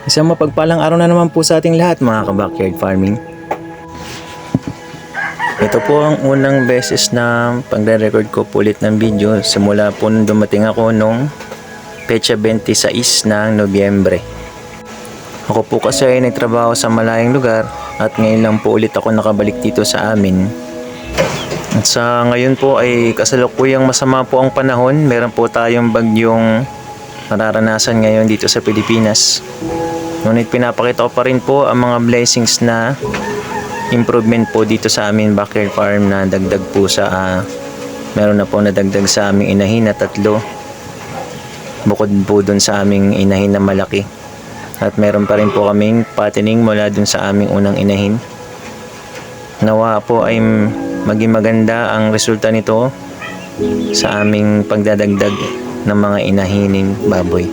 Isang mapagpalang araw na naman po sa ating lahat mga ka-backyard farming. Ito po ang unang beses na pagre-record ko po ulit ng video simula po nung dumating ako nung petsa 26 ng Nobyembre. Ako po kasi ay nagtrabaho sa malayong lugar at ngayon lang po ulit ako nakabalik dito sa amin. At sa ngayon po ay kasalukuyang masama po ang panahon. Meron po tayong bagyong nararanasan ngayon dito sa Pilipinas. Ngunit pinapakita ko pa rin po ang mga blessings na improvement po dito sa amin backyard farm na dagdag po sa meron na po nadagdag sa aming inahin na 3 bukod po dun sa aming inahin na malaki. At meron pa rin po kaming patining mula dun sa aming unang inahin. Nawa po ay maging maganda ang resulta nito sa aming pagdadagdag ng mga inahinin baboy.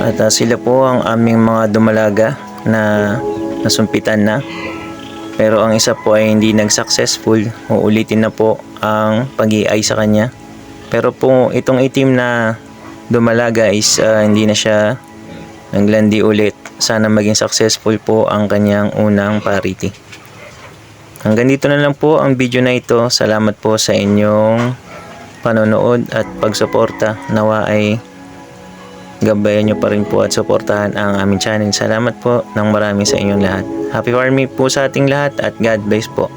At sila po ang aming mga dumalaga na nasumpitan na. Pero ang isa po ay hindi nag-successful. Uulitin na po ang pag-i-eye sa kanya. Pero po itong itim na dumalaga is hindi na siya naglandi ulit. Sana maging successful po ang kanyang unang parity. Hanggang dito na lang po ang video na ito. Salamat po sa inyong panonood at pagsuporta. Nawa ay gabayan nyo pa rin po at suportahan ang aming channel. Salamat po ng marami sa inyong lahat. Happy farming po sa ating lahat at God bless po.